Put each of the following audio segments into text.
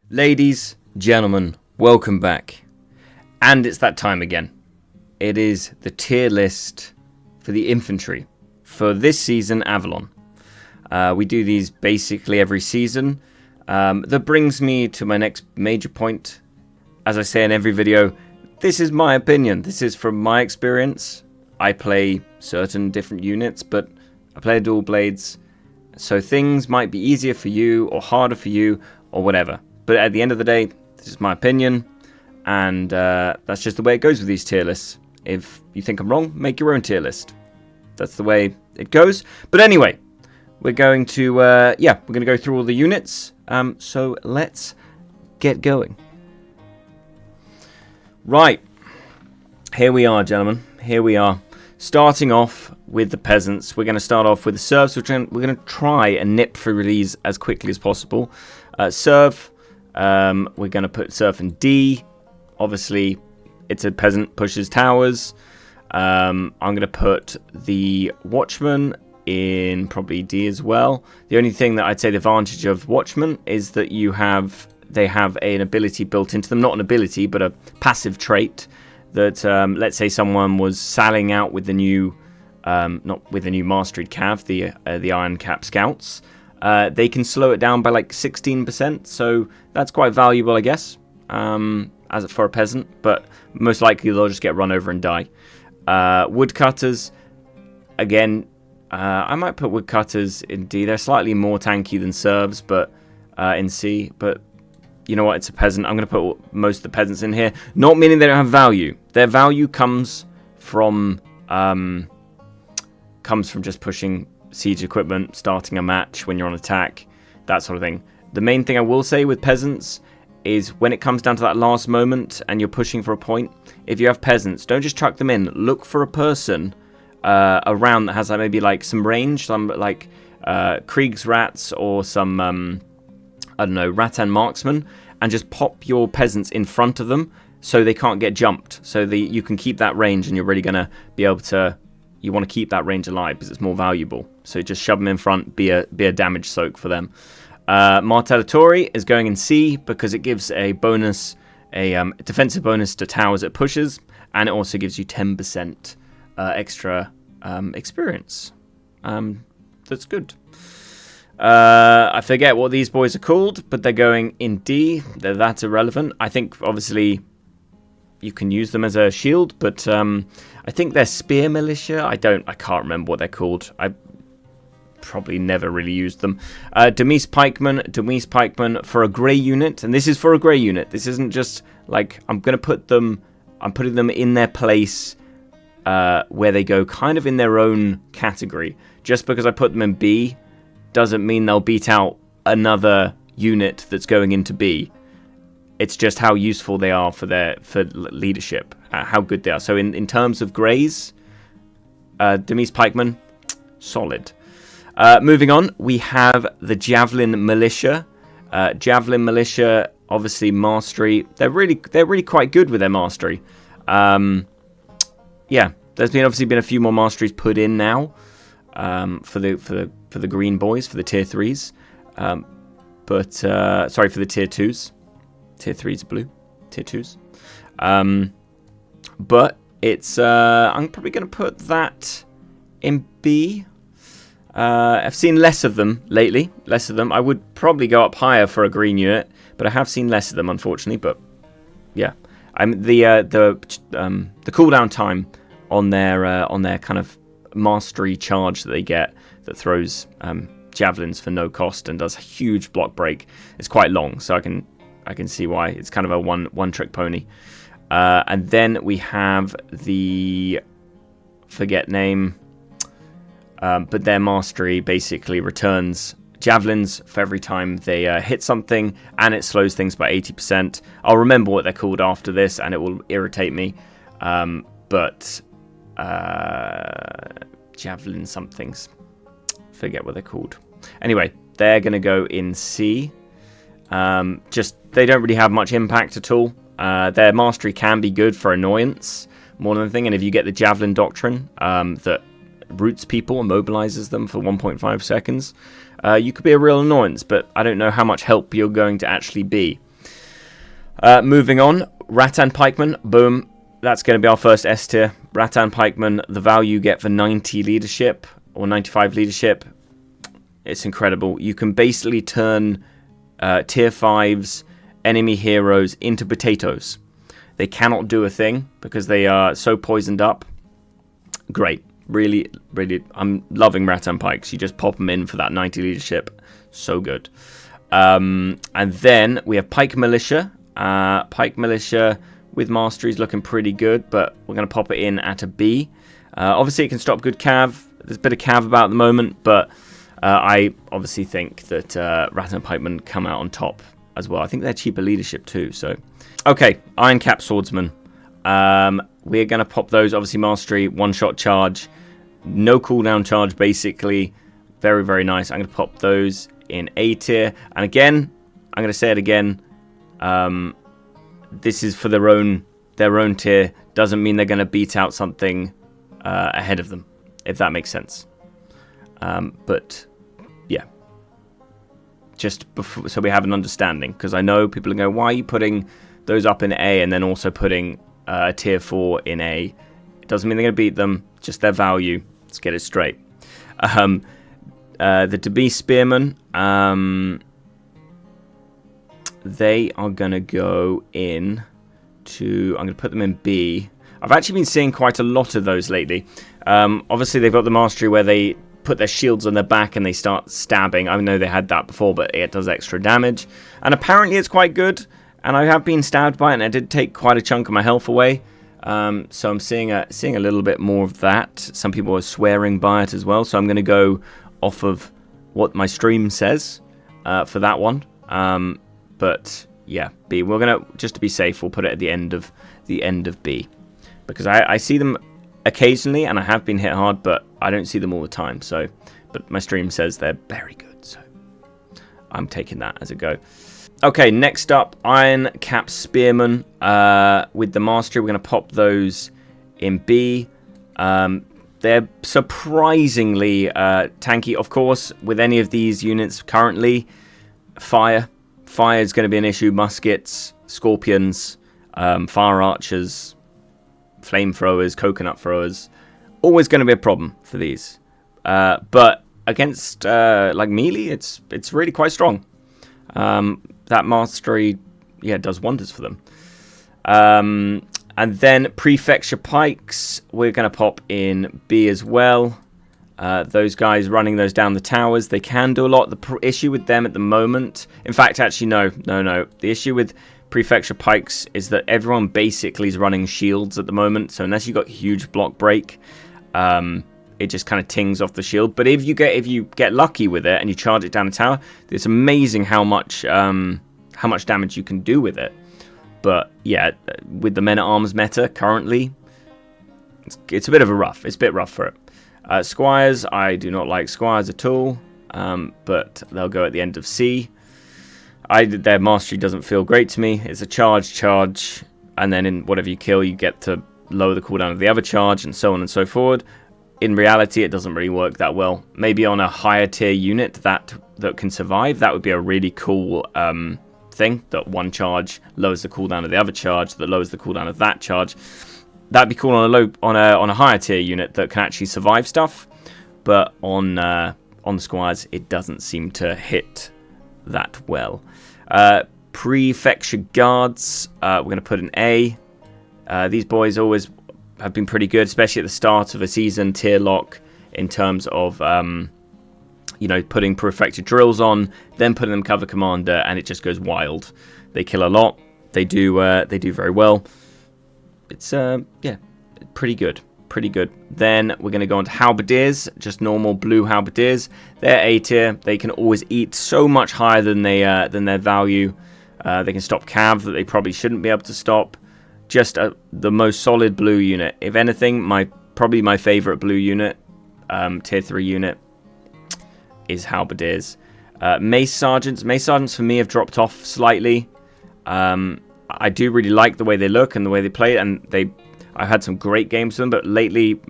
Ladies, gentlemen, welcome back. And it's that time again. It is the tier list for the Infantry for this season, Avalon. We do these basically every season. That brings me to my next major point. As I say in every video, this is my opinion. This is from my experience. I play certain different units, but I play dual blades. So things might be easier for you or harder for you or whatever. But at the end of the day, this is my opinion, and that's just the way it goes with these tier lists. If you think I'm wrong, make your own tier list. That's the way it goes. But anyway, we're going to, we're going to go through all the units. So let's get going. Right, here we are, gentlemen. Here we are. Starting off with the peasants. We're going to start off with the serfs. We're going to try and nip through these as quickly as possible. Serf. We're going to put serf in D. Obviously, it's a peasant, pushes towers. I'm going to put the watchman in probably D as well. The only thing that I'd say the advantage of watchman is that they have an ability built into them. Not an ability, but a passive trait that, let's say someone was sallying out with the new, not with the new mastered cav, the Iron Cap Scouts. They can slow it down by like 16%, so that's quite valuable, I guess, as for a peasant, but most likely they'll just get run over and die. Woodcutters, again, I might put woodcutters in D. They're slightly more tanky than serfs, but in C, but you know what, it's a peasant. I'm going to put most of the peasants in here, not meaning they don't have value. Their value comes from just pushing siege equipment, starting a match when you're on attack, that sort of thing. The main thing I will say with peasants is when it comes down to that last moment and you're pushing for a point, if you have peasants, don't just chuck them in. Look for a person around that has maybe like some range, some like Kriegsrats or some I don't know, Rattan marksman, and just pop your peasants in front of them so they can't get jumped, so you can keep that range, and you're really going to be able to. You want to keep that range alive because it's more valuable. So just shove them in front, be a damage soak for them. Martellatori is going in C because it gives a bonus, a defensive bonus to towers it pushes, and it also gives you 10% extra experience. That's good. I forget what these boys are called, but they're going in D. That's irrelevant. I think obviously you can use them as a shield, but I think they're spear militia. I can't remember what they're called. I probably never really used them. Demise pikemen for a grey unit, and this is for a grey unit. This isn't just like I'm putting them in their place where they go kind of in their own category. Just because I put them in B doesn't mean they'll beat out another unit that's going into B. It's just how useful they are for leadership, how good they are. So in terms of greys, Demise pikemen, solid. Moving on, we have the Javelin Militia. Javelin Militia, obviously mastery. They're really quite good with their mastery. Yeah, there's obviously been a few more masteries put in now for the green boys, for the tier 3s. Sorry, for the tier 2s. Tier 3's blue. Tier 2's. But it's... I'm probably going to put that in B. I've seen less of them lately. Less of them. I would probably go up higher for a green unit, but I have seen less of them, unfortunately. But yeah, the cooldown time on their kind of mastery charge that they get that throws javelins for no cost and does a huge block break. It's quite long, so I can see why. It's kind of a one trick pony. And then we have the forget name, but their mastery basically returns javelins for every time they hit something, and it slows things by 80%. I'll remember what they're called after this, and it will irritate me. But javelin somethings, forget what they're called. Anyway, they're going to go in C. Just they don't really have much impact at all. Their mastery can be good for annoyance more than anything, and if you get the javelin doctrine that roots people and mobilizes them for 1.5 seconds, you could be a real annoyance, but I don't know how much help you're going to actually be. Moving on, Rattan Pikeman, boom. That's going to be our first S tier. Rattan Pikeman, the value you get for 90 leadership or 95 leadership, it's incredible. You can basically turn tier 5's enemy heroes into potatoes. They cannot do a thing because they are so poisoned up. Great. Really, really, I'm loving Rattan Pikes. You just pop them in for that 90 leadership. So good. And then we have Pike Militia. Pike Militia with Mastery is looking pretty good, but we're going to pop it in at a B. Obviously, it can stop good cav. There's a bit of cav about at the moment, but I obviously think that Rattan Pikemen come out on top as well. I think they're cheaper leadership too. So, okay, Iron Cap Swordsman. We're going to pop those. Obviously, Mastery, one-shot charge. No cooldown charge, basically. Very, very nice. I'm going to pop those in A tier. And again, I'm going to say it again. This is for their own tier. Doesn't mean they're going to beat out something ahead of them, if that makes sense. But yeah, just before, so we have an understanding, because I know people are going, why are you putting those up in A and then also putting tier 4 in A? It doesn't mean they're going to beat them, just their value. Let's get it straight. The Debee Spearmen, they are going to go in to... I'm going to put them in B. I've actually been seeing quite a lot of those lately. Obviously, they've got the Mastery where they put their shields on their back and they start stabbing. I know they had that before, but it does extra damage. And apparently it's quite good. And I have been stabbed by it, and it did take quite a chunk of my health away. So I'm seeing a little bit more of that. Some people are swearing by it as well. So I'm going to go off of what my stream says for that one. But yeah, B. We're gonna, just to be safe, we'll put it at the end of B, because I see them occasionally, and I have been hit hard, but I don't see them all the time. So, but my stream says they're very good, so I'm taking that as a go. Okay, next up, Iron Cap Spearmen with the Mastery. We're gonna pop those in B. They're surprisingly tanky, of course. With any of these units currently, fire is going to be an issue. Muskets, scorpions, fire archers, flamethrowers, coconut throwers, always going to be a problem for these. But against like melee, it's really quite strong. That Mastery, yeah, does wonders for them. And then Prefecture Pikes, we're going to pop in B as well. Those guys running those down the towers, they can do a lot. The issue with them at the moment... In fact, actually, no. The issue with Prefecture Pikes is that everyone basically is running shields at the moment. So unless you've got huge block break, it just kind of tings off the shield. But if you get lucky with it and you charge it down a tower, it's amazing how much damage you can do with it. But yeah, with the Men-at-Arms meta currently, it's a bit of a rough. It's a bit rough for it. Squires, I do not like Squires at all, but they'll go at the end of C. Their Mastery doesn't feel great to me. It's a charge, and then in whatever you kill, you get to lower the cooldown of the other charge, and so on and so forth. In reality, it doesn't really work that well. Maybe on a higher tier unit that can survive, that would be a really cool thing, that one charge lowers the cooldown of the other charge, that lowers the cooldown of that charge. That'd be cool on a higher tier unit that can actually survive stuff, but on the Squires, it doesn't seem to hit that well. Prefecture Guards, we're going to put an A. These boys always have been pretty good, especially at the start of a season tier lock, in terms of putting Prefecture Drills on, then putting them Cover Commander, and it just goes wild. They kill a lot. They do very well. It's pretty good. Then we're going to go on to Halberdiers, just normal blue Halberdiers. They're A tier. They can always eat so much higher than their value. They can stop cav that they probably shouldn't be able to stop. Just the most solid blue unit. If anything, probably my favorite blue unit, tier 3 unit, is Halberdiers. Mace Sergeants for me have dropped off slightly. I do really like the way they look and the way they play, and I've had some great games with them, but lately,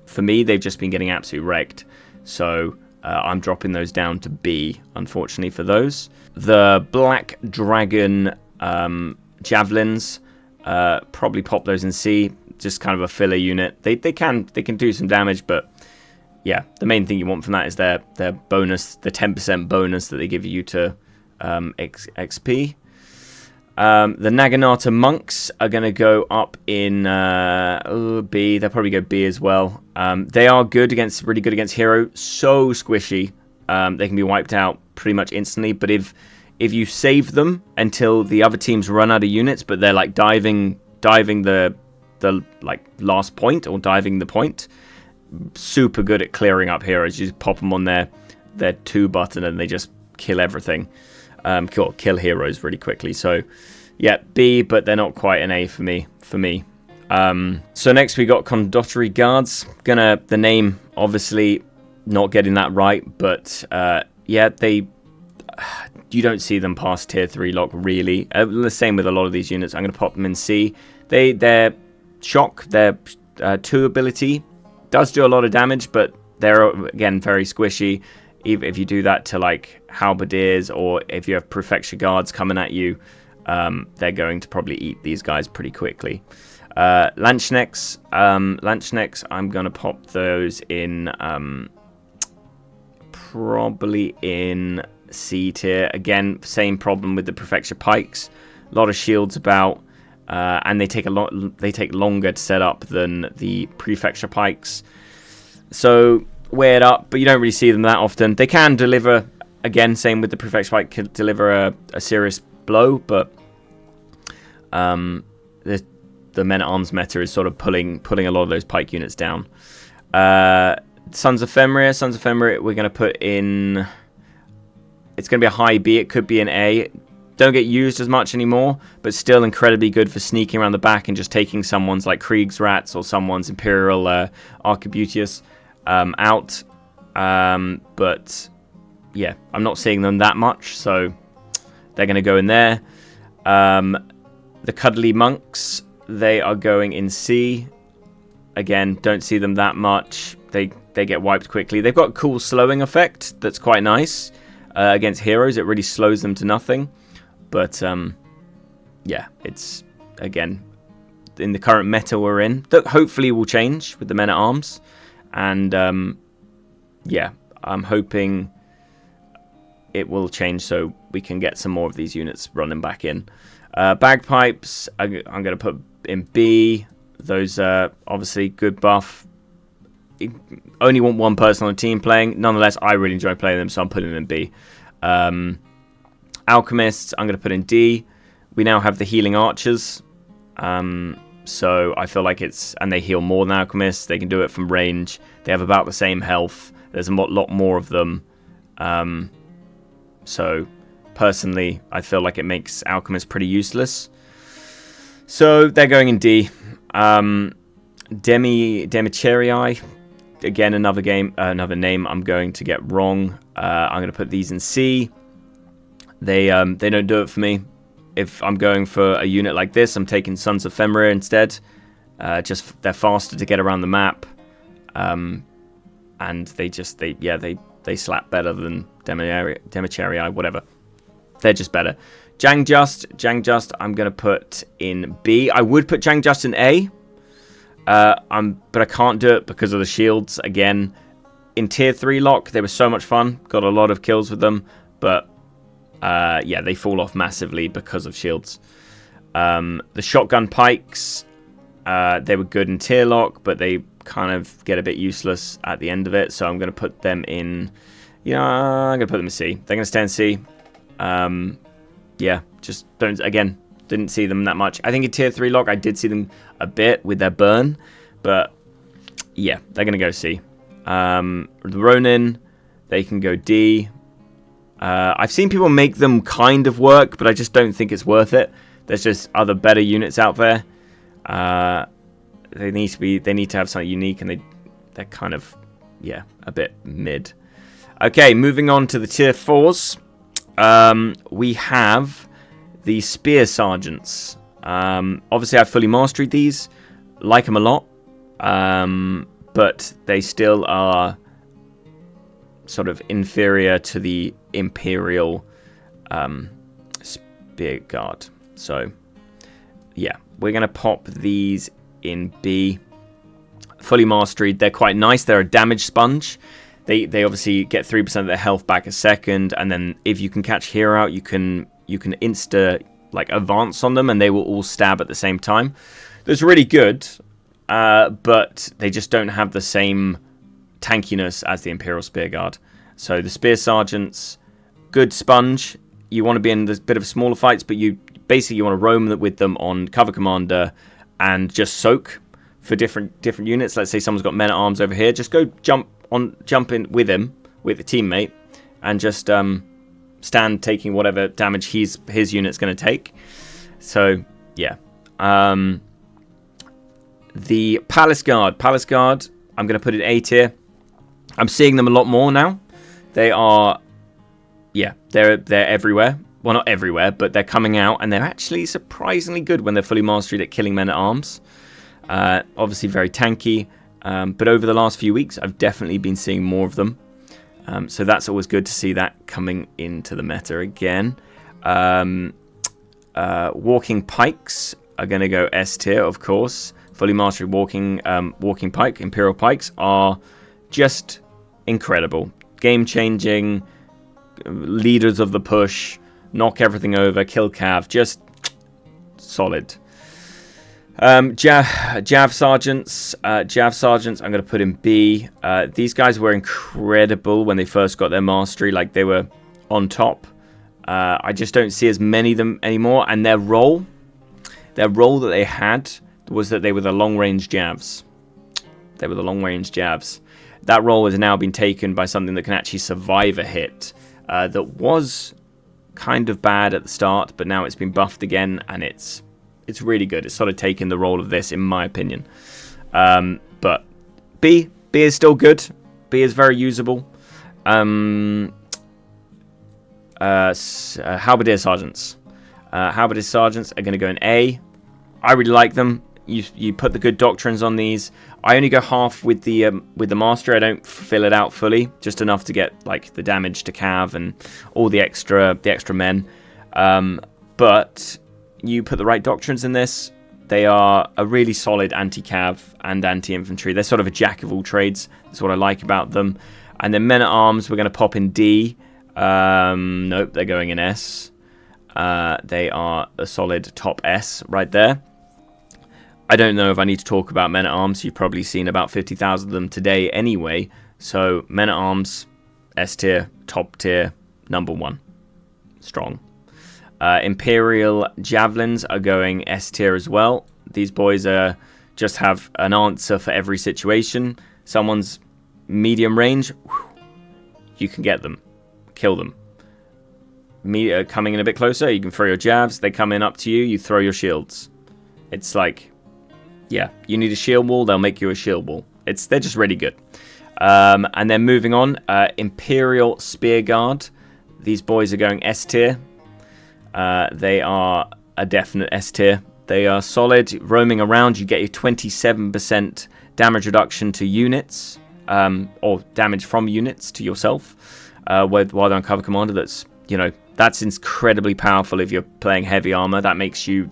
for me, they've just been getting absolutely wrecked. So I'm dropping those down to B, unfortunately, for those. The Black Dragon javelins. Probably pop those in C. Just kind of a filler unit. They can do some damage, but yeah, the main thing you want from that is their bonus, the 10% bonus that they give you to XP. The Naginata monks are going to go up in B. They'll probably go B as well. They are really good against hero. So squishy. They can be wiped out pretty much instantly. But if you save them until the other teams run out of units, but they're like diving the like last point or diving the point, super good at clearing up heroes. You just pop them on their 2 button and they just kill everything. Kill heroes really quickly. So yeah, B, but they're not quite an A for me. So next we got Conductory Guards. The name obviously not getting that right, but yeah, you don't see them past tier 3 lock really. The same with a lot of these units. I'm going to pop them in C. Their shock, their 2 ability does do a lot of damage, but they're again very squishy. Even if you do that to like halberdiers, or if you have prefecture guards coming at you, they're going to probably eat these guys pretty quickly. Lanchnecks, I'm going to pop those in probably in C tier. Again, same problem with the prefecture pikes. A lot of shields about, and they take longer to set up than the prefecture pikes. So weigh it up, but you don't really see them that often. They can deliver, again, same with the prefecture pike, can deliver a serious blow, but the men-at-arms meta is sort of pulling a lot of those pike units down. Sons of Fenrir, we're going to put in... It's going to be a high B, it could be an A. Don't get used as much anymore, but still incredibly good for sneaking around the back and just taking someone's like Kriegsrats or someone's Imperial Arquebutius out. But yeah, I'm not seeing them that much, so they're going to go in there. The Cuddly Monks, they are going in C. Again, don't see them that much. They get wiped quickly. They've got a cool slowing effect that's quite nice. Against heroes, it really slows them to nothing. But yeah, it's, again, in the current meta we're in, that hopefully will change with the men-at-arms. And yeah, I'm hoping it will change so we can get some more of these units running back in. Bagpipes, I'm going to put in B. Those are obviously good buff. You only want one person on the team playing. Nonetheless, I really enjoy playing them, so I'm putting them in B. Alchemists, I'm going to put in D. We now have the healing archers. So I feel like and they heal more than alchemists. They can do it from range. They have about the same health. There's a lot more of them. So personally, I feel like it makes alchemists pretty useless. So they're going in D. Demicherii, again, another name I'm going to get wrong. I'm going to put these in C. They don't do it for me. If I'm going for a unit like this, I'm taking Sons of Fenrir instead. They're faster to get around the map, and they slap better than Demicherii, whatever. They're just better. Jangjust, I'm going to put in B. I would put Jangjust in A, but I can't do it because of the shields. Again, in tier 3 lock, they were so much fun. Got a lot of kills with them, but yeah, they fall off massively because of shields. The shotgun pikes, they were good in tier lock, but they kind of get a bit useless at the end of it. So I'm going to put them in... I'm going to put them in C. They're going to stay in C. Yeah, just didn't see them that much. I think in tier 3 lock, I did see them a bit with their burn, but yeah, they're going to go C. The Ronin, they can go D. I've seen people make them kind of work, but I just don't think it's worth it. There's just other better units out there. They need to have something unique, and they're kind of, yeah, a bit mid. Okay, moving on to the tier 4s. We have the Spear Sergeants. Obviously, I've fully mastered these. Like them a lot. But they still are sort of inferior to the Imperial Spear Guard. So, yeah, we're going to pop these in B. Fully Mastered, they're quite nice. They're a damage sponge. They obviously get 3% of their health back a second, and then if you can catch Hero out, you can insta like advance on them, and they will all stab at the same time. That's really good, but they just don't have the same tankiness as the Imperial Spear Guard. So the Spear Sergeants, good sponge. You want to be in this bit of smaller fights, but you basically want to roam with them on Cover Commander and just soak for different units. Let's say someone's got Men-at-Arms over here. Just go jump in with him, with a teammate, and just stand taking whatever damage his unit's going to take. So, yeah. The Palace Guard, I'm going to put it A tier. I'm seeing them a lot more now. They are, yeah, they're everywhere. Well, not everywhere, but they're coming out, and they're actually surprisingly good when they're fully mastered at killing Men-at-Arms. Obviously very tanky, but over the last few weeks, I've definitely been seeing more of them. So that's always good to see that coming into the meta again. Walking Pikes are going to go S tier, of course. Fully mastered walking pike, Imperial Pikes are just incredible. Game-changing, leaders of the push, knock everything over, kill cav, just solid. Jav Sergeants, I'm going to put in B. These guys were incredible when they first got their mastery, like they were on top. I just don't see as many of them anymore, and their role that they had was that they were the long-range Javs. That role has now been taken by something that can actually survive a hit. That was kind of bad at the start, but now it's been buffed again, and it's really good. It's sort of taken the role of this, in my opinion. But B is still good. B is very usable. Halberdier Sergeants. Halberdier Sergeants are going to go in A. I really like them. You put the good doctrines on these. I only go half with the master. I don't fill it out fully, just enough to get like the damage to cav and all the extra men. But you put the right doctrines in this, they are a really solid anti-cav and anti-infantry. They're sort of a jack of all trades. That's what I like about them. And then Men-at-Arms, we're going to pop in D. Nope, they're going in S. They are a solid top S right there. I don't know if I need to talk about Men-at-Arms. You've probably seen about 50,000 of them today anyway. So Men-at-Arms, S tier, top tier, number 1. Strong. Imperial Javelins are going S tier as well. These boys just have an answer for every situation. Someone's medium range, you can get them. Kill them. Coming in a bit closer, you can throw your jabs. They come in up to you, you throw your shields. It's like, yeah, you need a shield wall, they'll make you a shield wall. They're just really good. And then moving on, Imperial Spear Guard. These boys are going S tier. They are a definite S tier. They are solid. Roaming around, you get your 27% damage reduction to units, or damage from units to yourself, while they're on Cover Commander. That's incredibly powerful if you're playing heavy armor. That makes you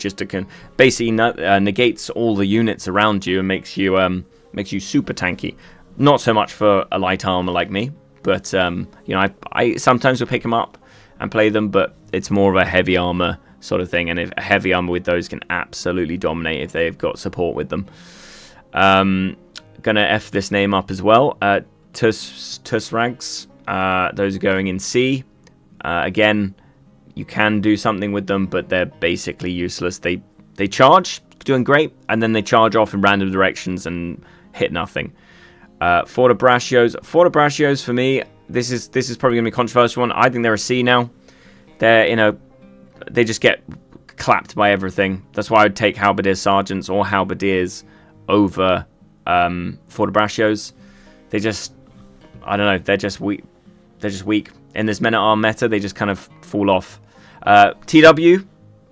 basically negates all the units around you and makes you super tanky. Not so much for a light armor like me, but I sometimes will pick them up and play them, but it's more of a heavy armor sort of thing, and if a heavy armor with those can absolutely dominate if they've got support with them. Gonna F this name up as well. Tusrags. Those are going in C. Again, you can do something with them, but they're basically useless. They charge, doing great, and then they charge off in random directions and hit nothing. Fortebraccios for me, this is probably gonna be a controversial one. I think they're a C now. They just get clapped by everything. That's why I would take Halberdier Sergeants or Halberdiers over Fortebraccios. I don't know, they're just weak. In this Men-at-Arms meta, they just kind of fall off. TW,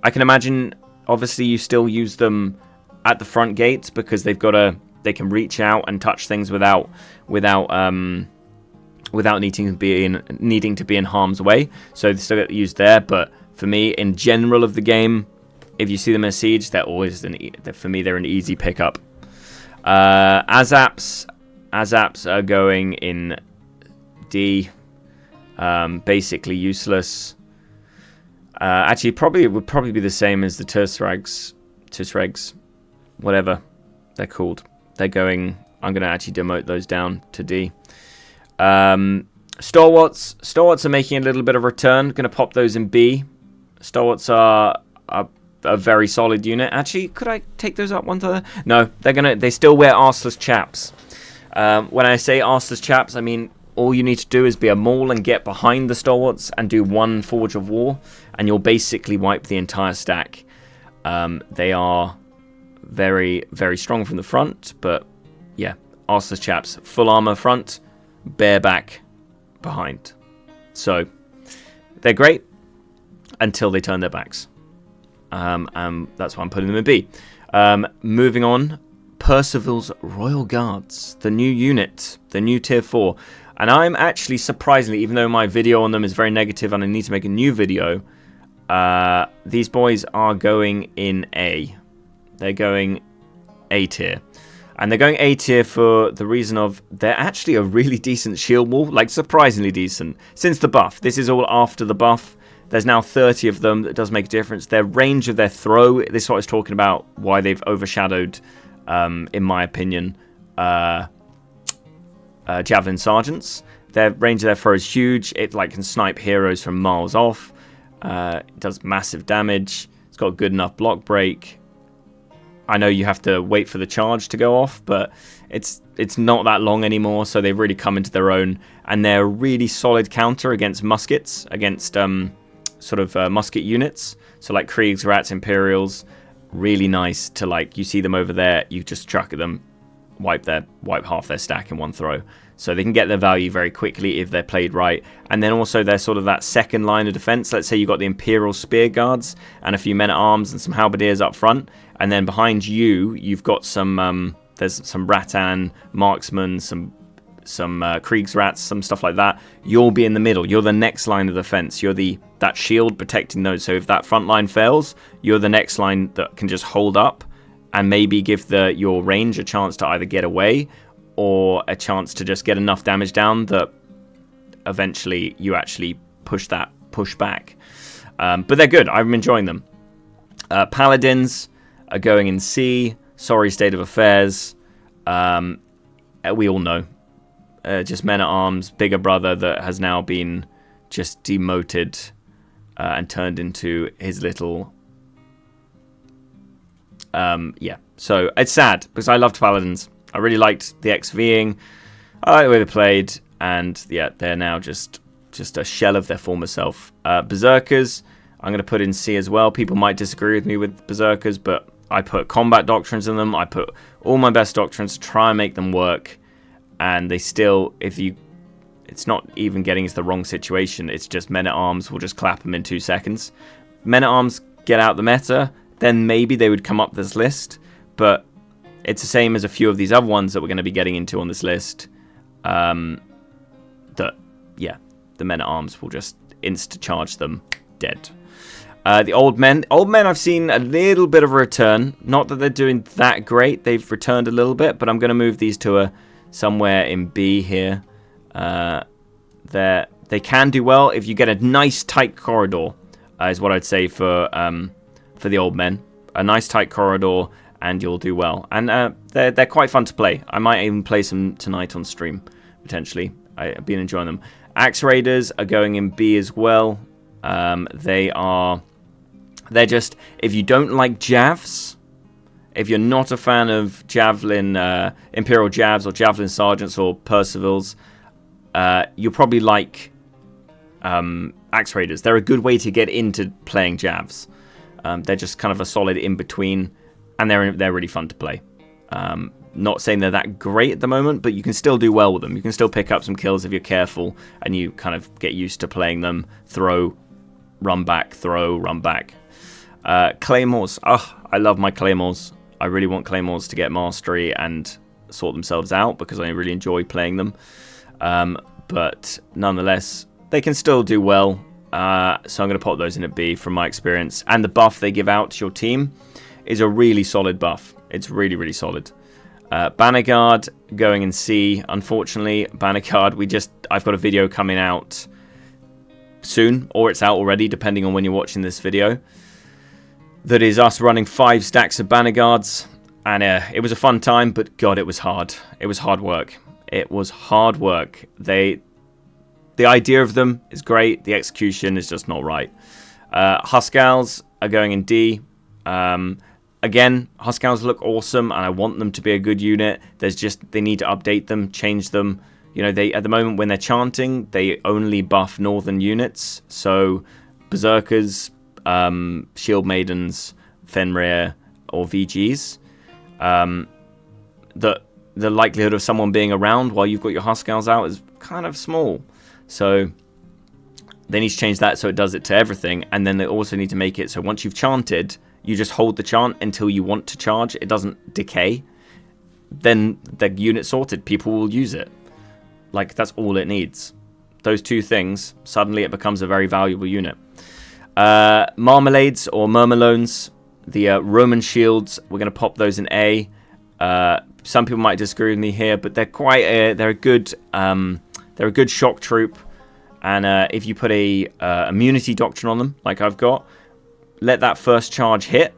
I can imagine, obviously you still use them at the front gates because they can reach out and touch things without needing to be in harm's way. So they still get used there, but for me, in general of the game, if you see them in a siege, they're always for me they're an easy pickup. Azaps are going in D. Basically useless. Actually, it would probably be the same as the Tusregs, whatever they're called. They're going. I'm going to actually demote those down to D. Stalwarts are making a little bit of return. Going to pop those in B. Stalwarts are a very solid unit. Actually, could I take those up one to the... No, they still wear arseless chaps. When I say arseless chaps, I mean all you need to do is be a maul and get behind the stalwarts and do one Forge of War, and you'll basically wipe the entire stack. They are very, very strong from the front, but yeah, arseless chaps, full armor front, bareback behind. So they're great until they turn their backs. And that's why I'm putting them in B. Moving on, Percival's Royal Guards, the new unit, the new tier 4. And I'm actually surprisingly, even though my video on them is very negative and I need to make a new video, these boys are going in A. They're going A tier. And they're going A tier for the reason of they're actually a really decent shield wall, like surprisingly decent. Since the buff, this is all after the buff. There's now 30 of them. That does make a difference. Their range of their throw, this is what I was talking about, why they've overshadowed, in my opinion, Javelin Sergeants. Their range of their throw is huge. It can snipe heroes from miles off. It does massive damage. It's got a good enough block break. I know you have to wait for the charge to go off, but it's not that long anymore, so they've really come into their own. And they're a really solid counter against muskets, against musket units. So like Kriegsrats, Imperials, really nice to you see them over there, you just chuck at them, wipe half their stack in one throw. So they can get their value very quickly if they're played right. And then also they're sort of that second line of defense. Let's say you've got the Imperial Spear Guards and a few men-at-arms and some halberdiers up front. And then behind you, you've got some, there's some Rattan, Marksmen, some Kriegsrats, some stuff like that. You'll be in the middle. You're the next line of defense. You're that shield protecting those. So if that front line fails, you're the next line that can just hold up and maybe give your range a chance to either get away or a chance to just get enough damage down that eventually you actually push back. But they're good. I'm enjoying them. Paladins are going in C. Sorry state of affairs. We all know. Just men-at-arms, bigger brother that has now been just demoted and turned into his little... So it's sad because I loved Paladins. I really liked the XVing. I like the way they played, and yeah, they're now just a shell of their former self. Berserkers, I'm going to put in C as well. People might disagree with me with Berserkers, but I put combat doctrines in them. I put all my best doctrines to try and make them work, and they still, it's not even getting into the wrong situation. It's just men-at-arms will just clap them in 2 seconds. Men-at-arms get out the meta, then maybe they would come up this list, but it's the same as a few of these other ones that we're going to be getting into on this list. The men-at-arms will just insta-charge them dead. The old men I've seen a little bit of a return. Not that they're doing that great. They've returned a little bit, but I'm going to move these to somewhere in B here. They can do well if you get a nice tight corridor, is what I'd say for the old men. A nice tight corridor, and you'll do well. And they're quite fun to play. I might even play some tonight on stream, potentially. I've been enjoying them. Axe Raiders are going in B as well. They're just, if you don't like Javs, if you're not a fan of Javelin, Imperial Javs or Javelin Sergeants or Percivals, you'll probably like Axe Raiders. They're a good way to get into playing Javs. They're just kind of a solid in-between, and they're really fun to play. Not saying they're that great at the moment, but you can still do well with them. You can still pick up some kills if you're careful, and you kind of get used to playing them. Throw, run back, throw, run back. Claymores. Oh, I love my Claymores. I really want Claymores to get mastery and sort themselves out because I really enjoy playing them. But nonetheless, they can still do well. So I'm going to pop those in at B from my experience. And the buff they give out to your team is a really solid buff. It's really, really solid. Banner Guard going in C. Unfortunately, Banner Guard, I've got a video coming out soon, or it's out already, depending on when you're watching this video. That is us running 5 stacks of Banner Guards. And it was a fun time, but God, it was hard. It was hard work. It was hard work. The idea of them is great. The execution is just not right. Huskarls are going in D. Again, Huskarls look awesome, and I want them to be a good unit. They need to update them, change them. You know, at the moment when they're chanting, they only buff northern units. So Berserkers, Shield Maidens, Fenrir, or VGs. The likelihood of someone being around while you've got your Huskarls out is kind of small. So they need to change that so it does it to everything. And then they also need to make it so once you've chanted, you just hold the chant until you want to charge. It doesn't decay. Then the unit's sorted. People will use it. Like, that's all it needs. Those two things, suddenly it becomes a very valuable unit. Marmalades or Murmalones, the Roman shields, we're going to pop those in A. Some people might disagree with me here, but they're a good shock troop. And if you put a immunity doctrine on them, like I've got, let that first charge hit,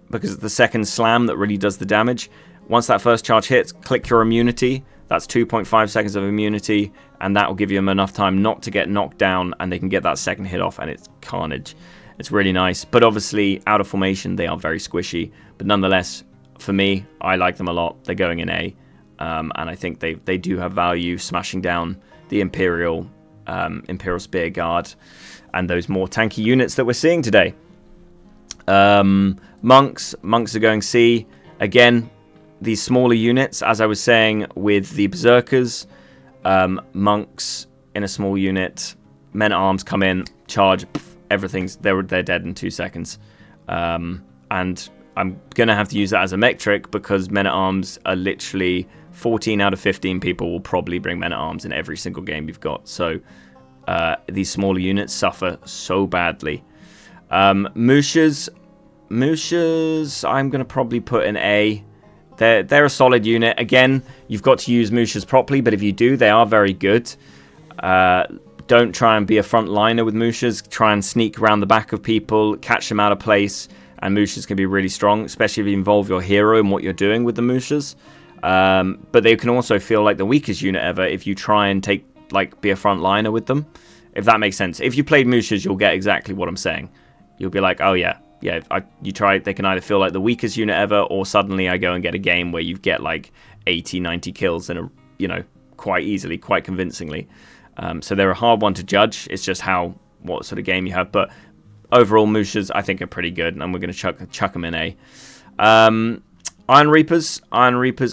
because it's the second slam that really does the damage. Once that first charge hits, click your immunity. That's 2.5 seconds of immunity, and that will give them enough time not to get knocked down, and they can get that second hit off, and it's carnage. It's really nice. But obviously, out of formation, they are very squishy. But nonetheless, for me, I like them a lot. They're going in A, and I think they do have value, smashing down the Imperial Spear Guard and those more tanky units that we're seeing today. Monks are going C. Again, these smaller units, as I was saying with the Berserkers, monks in a small unit, men-at-arms come in, charge, they're dead in 2 seconds. And I'm going to have to use that as a metric, because men-at-arms are literally 14 out of 15 people will probably bring men-at-arms in every single game you've got. So these smaller units suffer so badly. Mooshas, I'm going to probably put in A. They're a solid unit. Again, you've got to use Mooshas properly, but if you do, they are very good. Don't try and be a frontliner with Mooshas. Try and sneak around the back of people, catch them out of place, and Mooshas can be really strong, especially if you involve your hero in what you're doing with the Mooshas. But they can also feel like the weakest unit ever if you try and be a frontliner with them, if that makes sense. If you played Mooshas, you'll get exactly what I'm saying. You'll be like, oh yeah, you try. They can either feel like the weakest unit ever, or suddenly I go and get a game where you get like 80, 90 kills in quite easily, quite convincingly. So they're a hard one to judge. It's just what sort of game you have. But overall, Mooshas I think are pretty good, and we're going to chuck them in A. Iron Reapers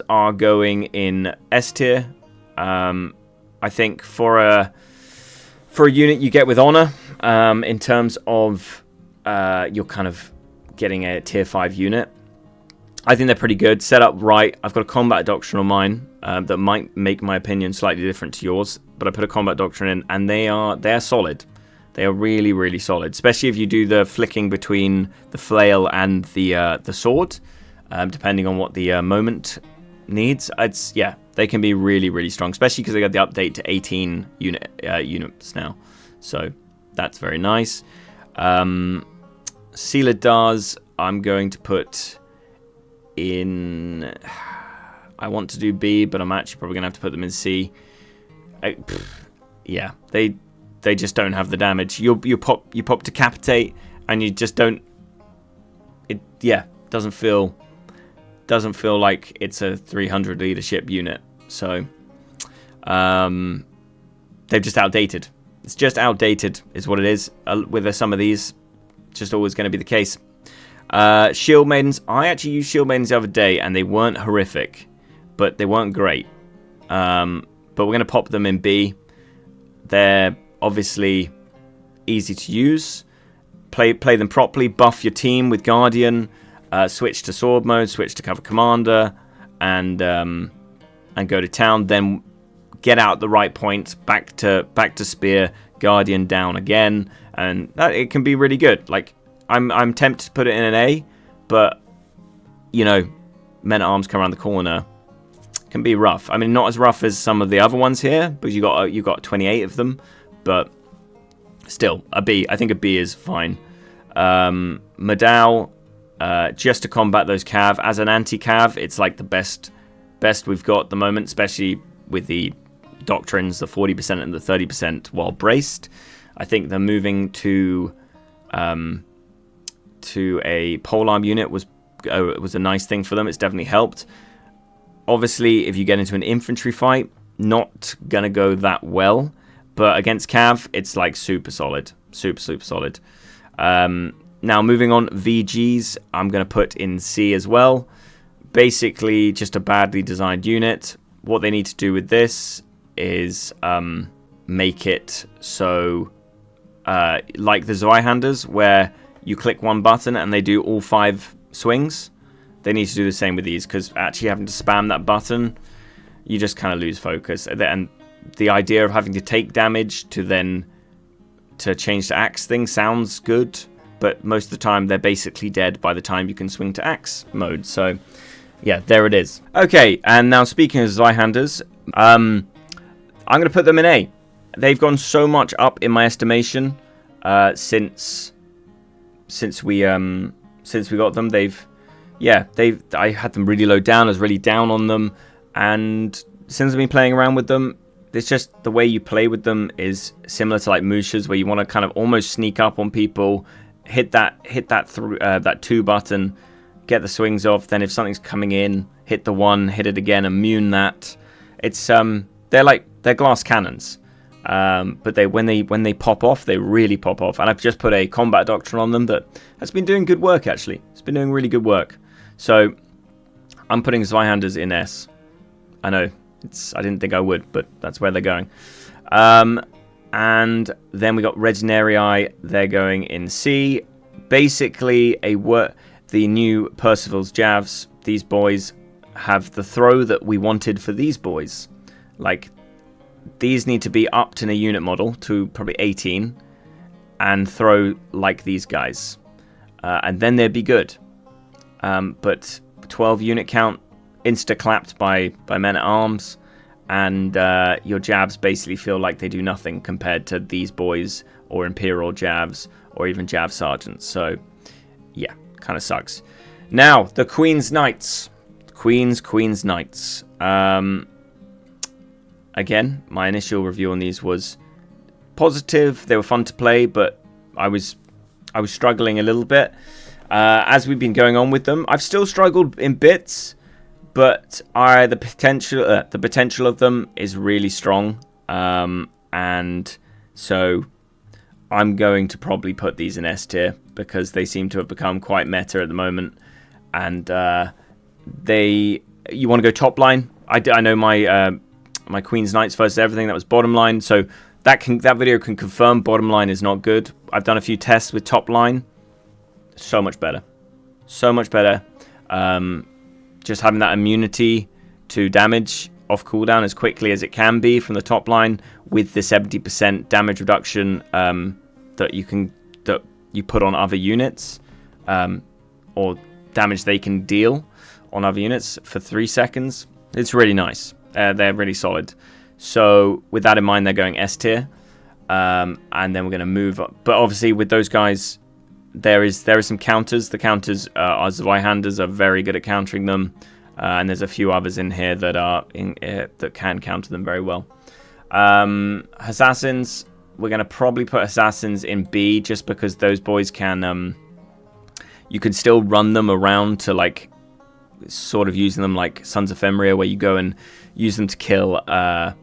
are going in S tier. I think for a unit you get with honor, in terms of you're kind of getting a tier 5 unit. I think they're pretty good, set up right. I've got a combat doctrine on mine that might make my opinion slightly different to yours, but I put a combat doctrine in, and they're solid. They are really, really solid, especially if you do the flicking between the flail and the sword, depending on what the moment needs. They can be really, really strong, especially because they got the update to 18 units now. So that's very nice. Sealer Dars, I'm going to put in. I want to do B, but I'm actually probably going to have to put them in C. They just don't have the damage. You pop Decapitate, and you just don't. Doesn't feel like it's a 300 leadership unit. So they've just outdated. It's just outdated is what it is. With some of these, it's just always going to be the case. Shield Maidens. I actually used Shield Maidens the other day, and they weren't horrific, but they weren't great. But we're going to pop them in B. They're obviously easy to use. Play them properly. Buff your team with Guardian. Switch to sword mode. Switch to cover commander, and go to town. Then get out at the right point. Back to spear. Guardian down again, and it can be really good. Like, I'm tempted to put it in an A, but, you know, men-at-arms come around the corner. Can be rough. I mean, not as rough as some of the other ones here, because you got 28 of them, but still, a B. I think a B is fine. Madao, just to combat those cav. As an anti-cav, it's like the best we've got at the moment, especially with the doctrines, the 40% and the 30% while braced. I think they're moving to a polearm unit was a nice thing for them. It's definitely helped. Obviously, if you get into an infantry fight, not gonna go that well, but against cav, it's like super solid, super solid. Now moving on, VGs, I'm gonna put in C as well. Basically, just a badly designed unit. What they need to do with this is make it so like the Zweihanders, where you click one button and they do all 5 swings. They need to do the same with these, because actually having to spam that button, you just kind of lose focus. And the idea of having to take damage to change to axe thing sounds good, but most of the time they're basically dead by the time you can swing to axe mode. So yeah, there it is. Okay, and now speaking of Zweihanders, I'm going to put them in A. They've gone so much up in my estimation since we got them. I had them really low down. I was really down on them, and since I've been playing around with them, it's just the way you play with them is similar to like Mushas, where you want to kind of almost sneak up on people, hit that 2 button, get the swings off. Then if something's coming in, hit the 1, hit it again, immune that. It's they're glass cannons, but when they pop off, they really pop off. And I've just put a combat doctrine on them that has been doing good work. Actually, it's been doing really good work. So I'm putting Zweihanders in S. I know I didn't think I would, but that's where they're going. And then we got Regenerii. They're going in C. Basically, the new Percival's Javs. These boys have the throw that we wanted for these boys. Like, these need to be upped in a unit model to probably 18 and throw like these guys. And then they'd be good. But 12 unit count, insta-clapped by men-at-arms, and your Javs basically feel like they do nothing compared to these boys or Imperial Javs or even Jav Sergeants. So, yeah, kind of sucks. Now, the Queen's Knights. Queen's Knights. Again, my initial review on these was positive. They were fun to play, but I was struggling a little bit. As we've been going on with them, I've still struggled in bits, but the potential of them is really strong, and so I'm going to probably put these in S tier because they seem to have become quite meta at the moment, and you want to go top line. I know my Queen's Knights versus everything, that was bottom line, so that video can confirm bottom line is not good. I've done a few tests with top line. So much better. Just having that immunity to damage off cooldown as quickly as it can be from the top line, with the 70% damage reduction that you put on other units, or damage they can deal on other units for 3 seconds. It's really nice. They're really solid. So with that in mind, they're going S tier, and then we're going to move up. But obviously with those guys, there is some counters. The counters, our Zweihanders are very good at countering them, and there's a few others in here that that can counter them very well. Assassins, we're going to probably put Assassins in B, just because those boys can, you can still run them around to like sort of using them like Sons of Fenrir, where you go and use them to kill like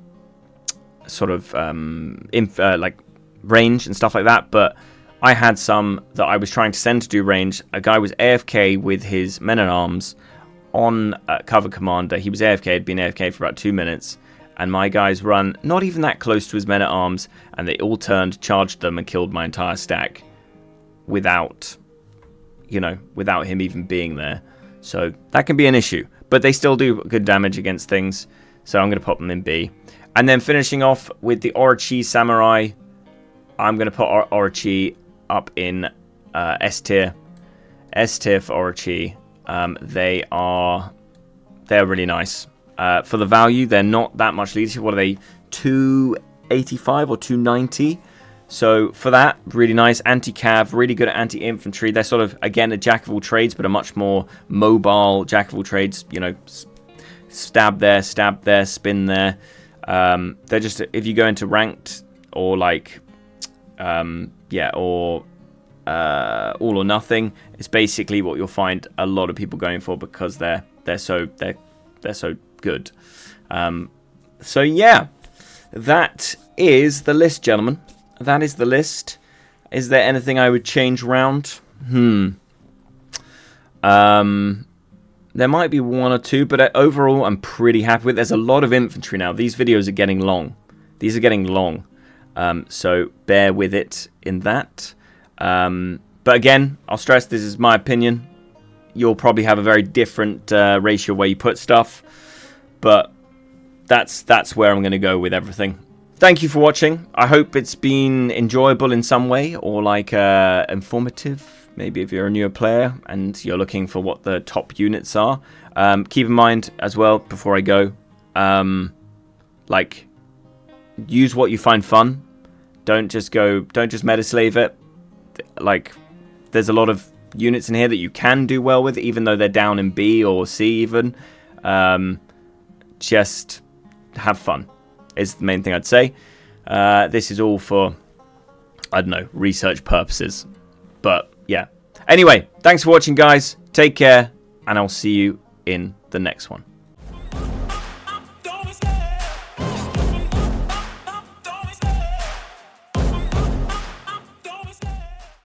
range and stuff like that. But I had some that I was trying to send to do range. A guy was AFK with his men-at-arms on cover commander. He was AFK, had been AFK for about 2 minutes, and my guys run not even that close to his men-at-arms, and they all turned, charged them, and killed my entire stack without him even being there. So that can be an issue, but they still do good damage against things, so I'm going to pop them in B. And then finishing off with the Orochi Samurai. I'm going to put Orochi up in S tier. S tier for Orochi. They're really nice. For the value, they're not that much leadership. What are they? 285 or 290? So for that, really nice. Anti-cav, really good at anti-infantry. They're sort of, again, a jack of all trades, but a much more mobile jack of all trades. You know, stab there, spin there. They're just, if you go into ranked or like, all or nothing, it's basically what you'll find a lot of people going for because they're so good. So yeah, that is the list, gentlemen. That is the list. Is there anything I would change around? There might be one or two, but overall I'm pretty happy with it. There's a lot of infantry now. These videos are getting long. These are getting long. So bear with it in that. But again, I'll stress this is my opinion. You'll probably have a very different ratio where you put stuff. But that's where I'm going to go with everything. Thank you for watching. I hope it's been enjoyable in some way or like informative. Maybe if you're a newer player and you're looking for what the top units are. Keep in mind as well before I go, like use what you find fun. Don't just meta slave it. Like there's a lot of units in here that you can do well with, even though they're down in B or C even. Just have fun is the main thing I'd say. This is all for, I don't know, research purposes. But yeah. Anyway, thanks for watching, guys. Take care, and I'll see you in the next one.